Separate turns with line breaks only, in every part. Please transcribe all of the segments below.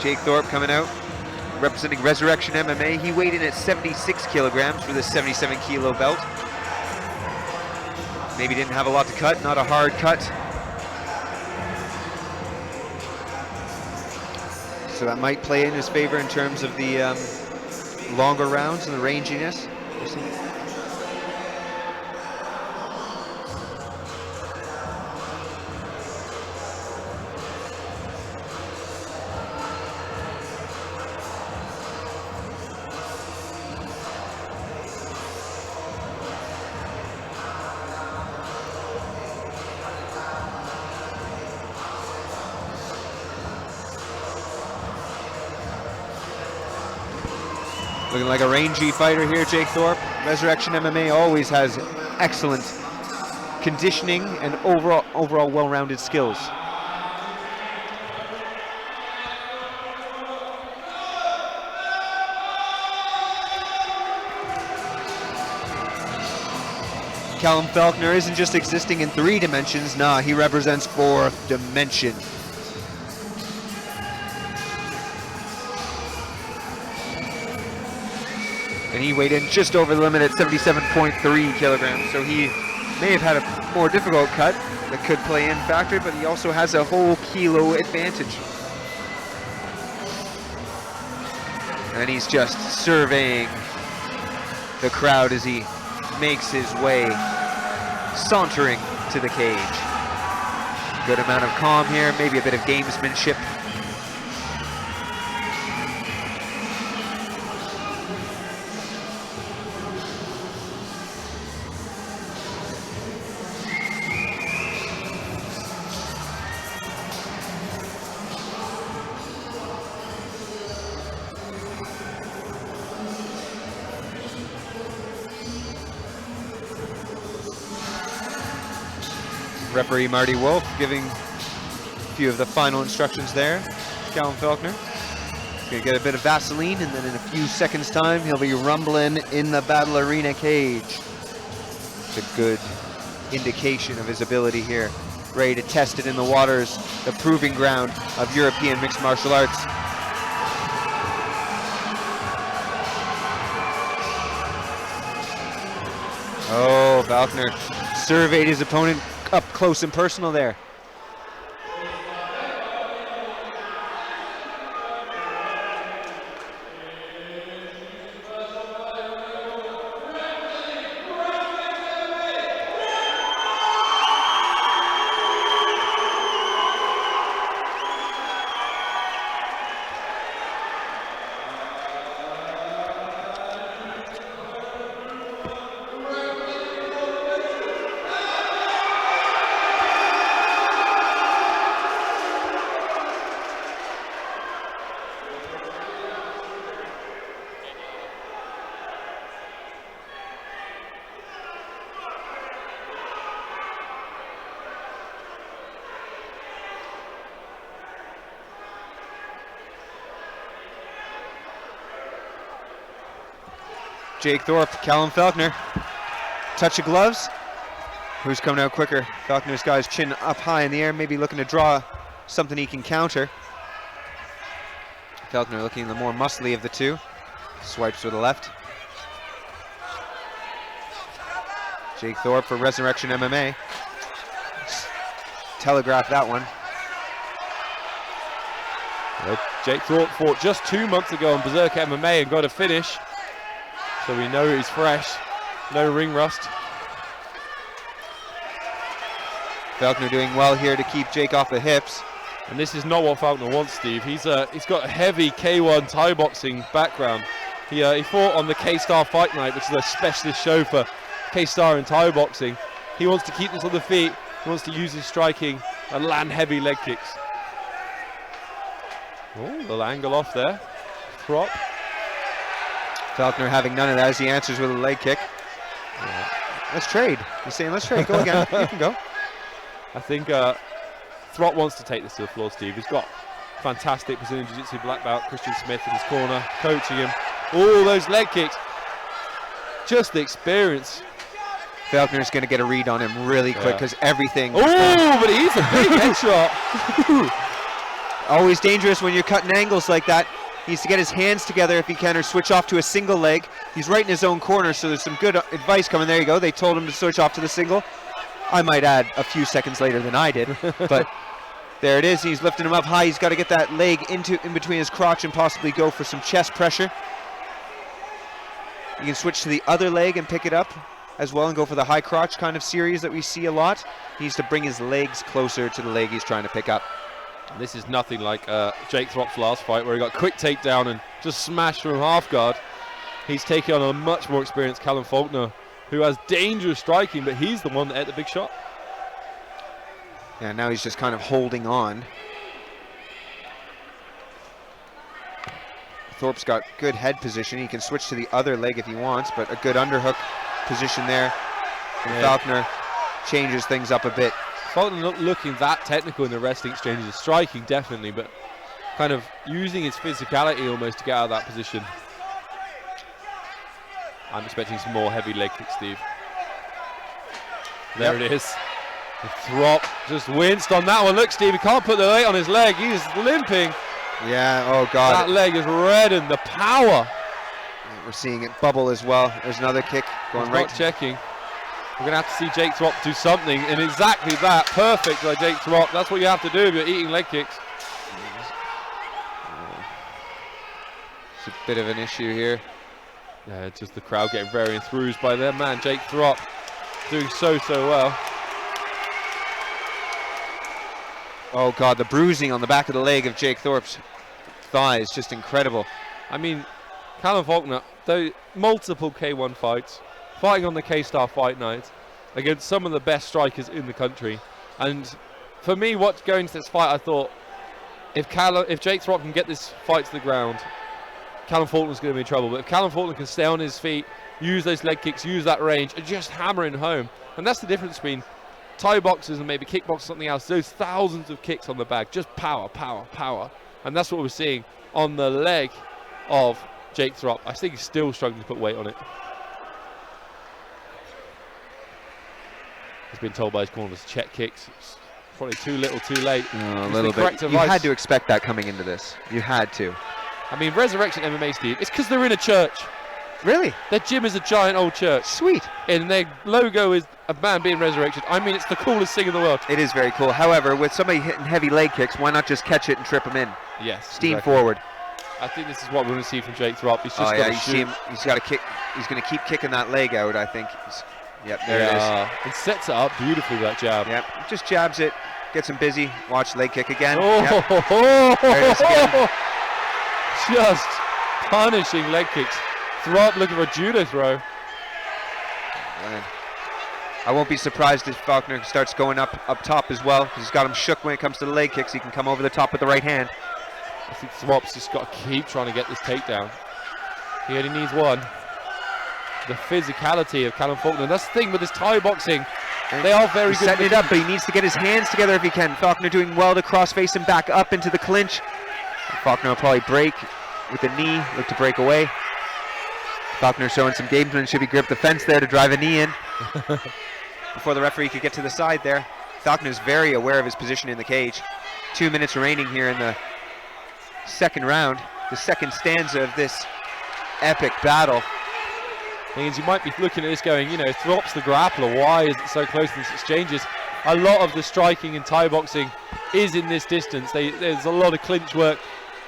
Jake Thorp coming out, representing Resurrection MMA. He weighed in at 76 kilograms for the 77 kilo belt. Maybe didn't have a lot to cut, not a hard cut. So that might play in his favor in terms of the longer rounds and the ranginess. We'll see. Looking like a rangy fighter here, Jake Thorp. Resurrection MMA always has excellent conditioning and overall well-rounded skills. Callum Faulkner isn't just existing in 3 dimensions, nah, he represents 4th dimension. And he weighed in just over the limit at 77.3 kilograms. So he may have had a more difficult cut that could play in factor, but he also has a whole kilo advantage. And he's just surveying the crowd as he makes his way, sauntering to the cage. Good amount of calm here, maybe a bit of gamesmanship. Referee Marty Wolf giving a few of the final instructions there. Callum Faulkner. He's gonna get a bit of Vaseline, and then in a few seconds time, he'll be rumbling in the battle arena cage. It's a good indication of his ability here. Ready to test it in the waters, the proving ground of European mixed martial arts. Oh, Faulkner surveyed his opponent up close and personal there. Jake Thorp, Callum Faulkner. Touch of gloves. Who's coming out quicker? Faulkner's got his chin up high in the air, maybe looking to draw something he can counter. Faulkner looking the more muscly of the two. Swipes with the left. Jake Thorp for Resurrection MMA. Telegraph that one.
Jake Thorp fought just 2 months ago on Berserk MMA and got a finish. So we know he's fresh, no ring rust.
Faulkner doing well here to keep Jake off the hips.
And this is not what Faulkner wants, Steve. He's got a heavy K1 Thai boxing background. He fought on the K-Star Fight Night, which is a specialist show for K-Star and Thai boxing. He wants to keep this on the feet. He wants to use his striking and land heavy leg kicks. Oh, little angle off there. Thorp.
Faulkner having none of that as he answers with a leg kick. Let's trade. He's saying, let's trade. Go again. You can go.
I think Thorp wants to take this to the floor, Steve. He's got fantastic Brazilian Jiu-Jitsu black belt, Christian Smith in his corner, coaching him. All those leg kicks. Just the experience.
Faulkner's going to get a read on him really quick because everything.
Oh, but he's a big headshot.
Always dangerous when you're cutting angles like that. He needs to get his hands together if he can, or switch off to a single leg. He's right in his own corner, so there's some good advice coming. There you go. They told him to switch off to the single. I might add a few seconds later than I did, but there it is. He's lifting him up high. He's got to get that leg in between his crotch and possibly go for some chest pressure. You can switch to the other leg and pick it up as well and go for the high crotch kind of series that we see a lot. He needs to bring his legs closer to the leg he's trying to pick up.
This is nothing like Jake Thorp's last fight, where he got a quick takedown and just smashed from half guard. He's taking on a much more experienced Callum Faulkner, who has dangerous striking, but he's the one that ate the big shot.
Yeah, now he's just kind of holding on. Thorp's got good head position. He can switch to the other leg if he wants, but a good underhook position there. And Faulkner changes things up a bit.
Faulkner not looking that technical in the wrestling exchanges, striking definitely, but kind of using his physicality almost to get out of that position. I'm expecting some more heavy leg kicks, Steve. There it is. The Thorp just winced on that one. Look, Steve, he can't put the weight on his leg. He's limping.
Yeah, oh God.
That leg is reddened, the power.
We're seeing it bubble as well. There's another kick going right.
Not checking. We're going to have to see Jake Thorp do something, and exactly that. Perfect by Jake Thorp. That's what you have to do if you're eating leg kicks.
It's a bit of an issue here.
Yeah, it's just the crowd getting very enthused by their man, Jake Thorp, doing so well.
Oh God, the bruising on the back of the leg of Jake Thorp's thigh is just incredible.
I mean, Callum Faulkner, though multiple K1 fights, fighting on the K-Star Fight Night against some of the best strikers in the country. And for me, going to this fight, I thought, if Jake Thorp can get this fight to the ground, Callum Faulkner's going to be in trouble. But if Callum Faulkner can stay on his feet, use those leg kicks, use that range, and just hammer in home. And that's the difference between Thai boxers and maybe kickboxers, something else. Those thousands of kicks on the bag, just power, power, power. And that's what we're seeing on the leg of Jake Thorp. I think he's still struggling to put weight on it. He's been told by his corners to check kicks. It's probably too little, too late.
A little bit. You had to expect that coming into this. You had to.
I mean, Resurrection MMA, Steve, it's because they're in a church.
Really?
Their gym is a giant old church.
Sweet.
And their logo is a man being resurrected. I mean, it's the coolest thing in the world.
It is very cool. However, with somebody hitting heavy leg kicks, why not just catch it and trip him in?
Yes.
Steam forward.
I think this is what we're going to see from Jake Thorp. He's just got to shoot.
He's got to kick. He's going to keep kicking that leg out, I think. Yep, there it is.
It sets it up beautifully, that jab.
Yep, just jabs it, gets him busy. Watch leg kick again.
Oh,
yep. There it is again.
Just punishing leg kicks. Thorp looking for a judo throw.
Man. I won't be surprised if Faulkner starts going up top as well, because he's got him shook when it comes to the leg kicks. He can come over the top with the right hand.
I think Thorp's just got to keep trying to get this takedown. He only needs one. The physicality of Callum Faulkner. That's the thing with his Thai boxing. They are very good.
Setting it up, but he needs to get his hands together if he can. Faulkner doing well to cross face and back up into the clinch. Faulkner will probably break with the knee, look to break away. Faulkner showing some gamesmanship. He gripped the fence there to drive a knee in before the referee could get to the side there. Faulkner is very aware of his position in the cage. 2 minutes remaining here in the second round, the second stanza of this epic battle.
Means you might be looking at this going, you know, Thorp's the grappler. Why is it so close in these exchanges? A lot of the striking in Thai boxing is in this distance. There's a lot of clinch work.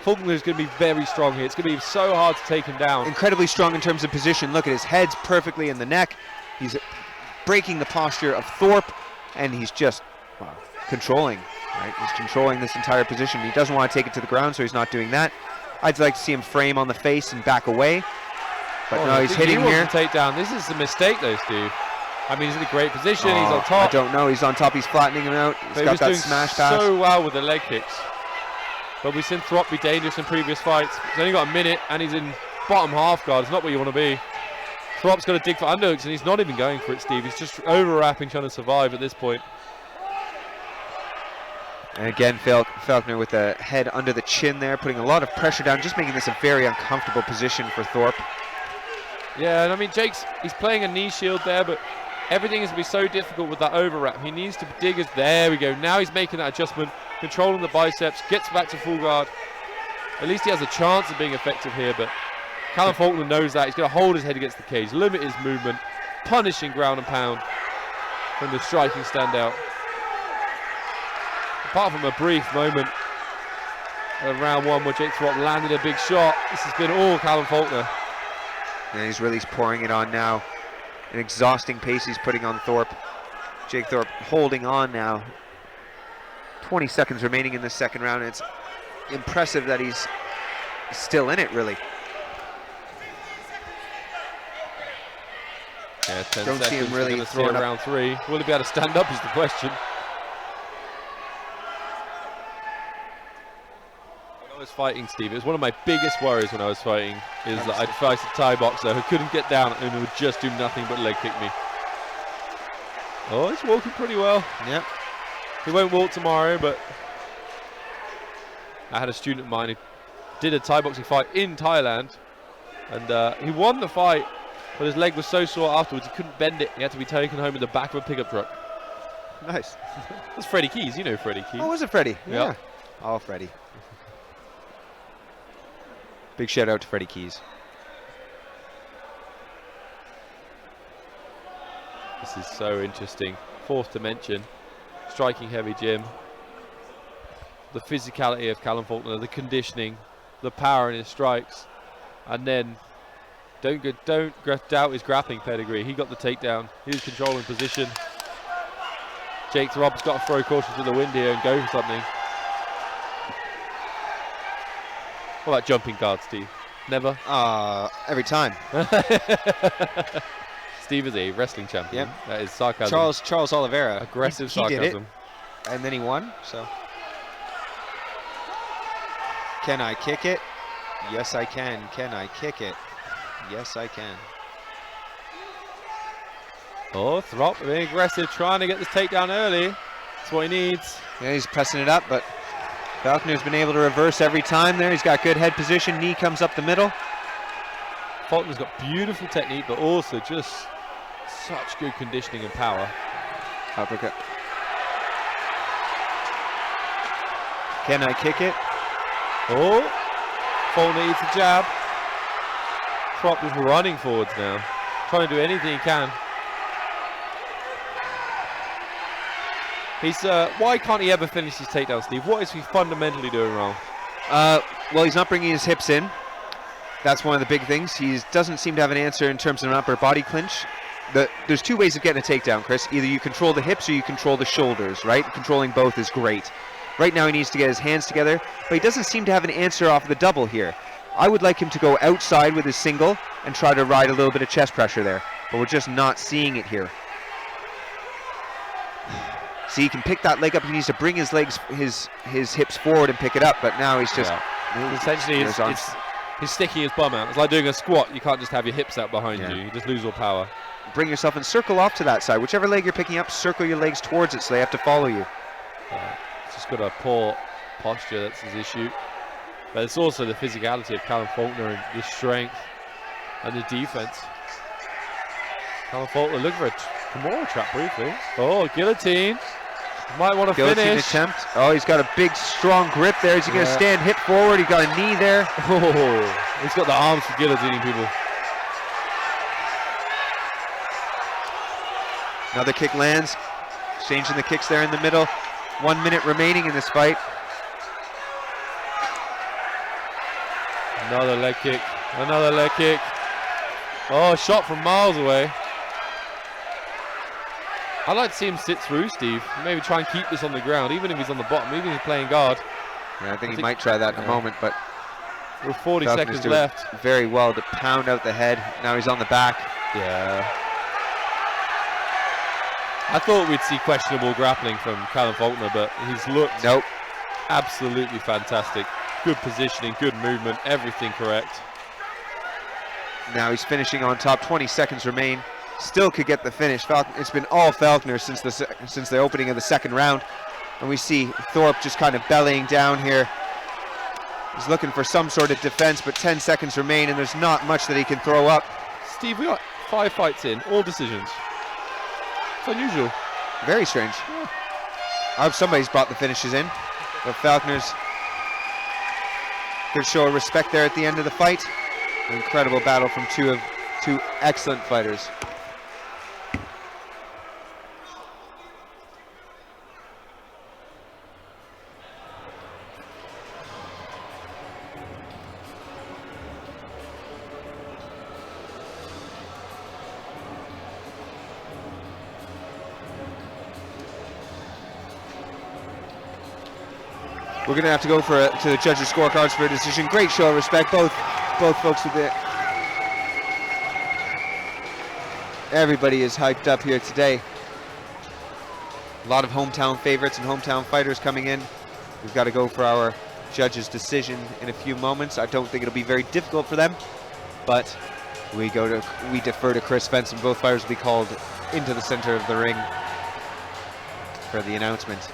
Faulkner is going to be very strong here. It's going to be so hard to take him down.
Incredibly strong in terms of position. Look at his head's perfectly in the neck. He's breaking the posture of Thorp, and he's just controlling. Right? He's controlling this entire position. He doesn't want to take it to the ground, so he's not doing that. I'd like to see him frame on the face and back away. But no, he's hitting here.
Takedown. This is a mistake, though, Steve. I mean, he's in a great position. He's on top.
I don't know. He's on top. He's flattening him out. He's got that smash pass.
So well with the leg kicks. But we've seen Thorp be dangerous in previous fights. He's only got a minute, and he's in bottom half guard. It's not what you want to be. Thorp's got to dig for underhooks, and he's not even going for it, Steve. He's just overwrapping, trying to survive at this point.
And again, Faulkner with the head under the chin there, putting a lot of pressure down, just making this a very uncomfortable position for Thorp.
Yeah, and I mean, he's playing a knee shield there, but Everything is going to be so difficult with that overwrap. He needs to dig his... There we go. Now he's making that adjustment, controlling the biceps, gets back to full guard. At least he has a chance of being effective here, but Callum Faulkner knows that. He's going to hold his head against the cage, limit his movement, punishing ground and pound from the striking standout. Apart from a brief moment in round one where Jake Thorp landed a big shot, this has been all Callum Faulkner.
And he's really pouring it on now. An exhausting pace he's putting on Thorp. Jake Thorp holding on now. 20 seconds remaining in the second round. It's impressive that he's still in it, really.
Yeah, 10
Don't see
seconds.
him really throwing
round three. Will he be able to stand up is the question. When I was fighting, Steve, it was one of my biggest worries when I was fighting, is that I'd fight a Thai boxer who couldn't get down and would just do nothing but leg kick me. Oh, he's walking pretty well.
Yep.
He won't walk tomorrow, but I had a student of mine who did a Thai boxing fight in Thailand, and he won the fight, but his leg was so sore afterwards he couldn't bend it. He had to be taken home in the back of a pickup truck.
Nice.
That's Freddie Keys. You know Freddie Keys.
Oh, was it Freddie?
Yeah.
Oh, Freddie. Big shout out to Freddie Keys.
This is so interesting. Fourth dimension. Striking heavy gym. The physicality of Callum Faulkner, the conditioning, the power in his strikes, and then don't doubt his grappling pedigree. He got the takedown. He was controlling position. Jake Thorp's got to throw caution to the wind here and go for something. What about jumping guard, Steve? Never?
Every time.
Steve is a wrestling champion.
Yep.
That is sarcasm.
Charles Oliveira.
Aggressive
he did it,
sarcasm.
and then he won, so. Can I kick it? Yes, I can. Can I kick it? Yes, I can.
Oh, Thorp being aggressive, trying to get this takedown early. That's what he needs.
Yeah, he's pressing it up, but Faulkner's been able to reverse every time there. He's got good head position. Knee comes up the middle.
Faulkner's got beautiful technique, but also just such good conditioning and power.
Uppercut. Can I kick it?
Oh, Faulkner eats a jab. Thorp is running forwards now, trying to do anything he can. He's why can't he ever finish his takedown, Steve? What is he fundamentally doing wrong?
Well, he's not bringing his hips in. That's one of the big things. He doesn't seem to have an answer in terms of an upper body clinch. There's two ways of getting a takedown, Chris. Either you control the hips or you control the shoulders, right? Controlling both is great. Right now he needs to get his hands together, but he doesn't seem to have an answer off the double here. I would like him to go outside with his single and try to ride a little bit of chest pressure there, but we're just not seeing it here. See, he can pick that leg up. He needs to bring his legs, his hips forward and pick it up, but now he's just...
Yeah. Essentially, he's sticking his bum out. It's like doing a squat. You can't just have your hips out behind you. You just lose all power.
Bring yourself and circle off to that side. Whichever leg you're picking up, circle your legs towards it so they have to follow you.
It's just got a poor posture. That's his issue. But it's also the physicality of Callum Faulkner and the strength and the defense. Callum Faulkner looking for a Kimura trap briefly. Oh, guillotine. Might want to finish.
Attempt. Oh, he's got a big, strong grip there. Is he going to stand hip forward? He got a knee there.
Oh, he's got the arms for guillotining people.
Another kick lands. Exchanging the kicks there in the middle. 1 minute remaining in this fight.
Another leg kick. Another leg kick. Oh, shot from miles away. I'd like to see him sit through, Steve. Maybe try and keep this on the ground, even if he's on the bottom, even if he's playing guard.
Yeah, I think he might try that in a moment, but
with 40
Faulkner's
seconds left.
Very well to pound out the head. Now he's on the back.
Yeah. I thought we'd see questionable grappling from Callum Faulkner, but he's looked absolutely fantastic. Good positioning, good movement, everything correct.
Now he's finishing on top. 20 seconds remain. Still could get the finish. It's been all Faulkner since the opening of the second round, and we see Thorp just kind of bellying down here. He's looking for some sort of defense, but 10 seconds remain, and there's not much that he can throw up.
Steve, we got 5 fights in, all decisions. It's unusual.
Very strange.
Yeah.
I hope somebody's brought the finishes in. But Faulkner's good show of respect there at the end of the fight. An incredible battle from two excellent fighters. We're going to have to go to the judges' scorecards for a decision. Great show of respect, both folks with it. Everybody is hyped up here today. A lot of hometown favorites and hometown fighters coming in. We've got to go for our judges' decision in a few moments. I don't think it'll be very difficult for them, but we defer to Chris Spence, and both fighters will be called into the center of the ring for the announcement.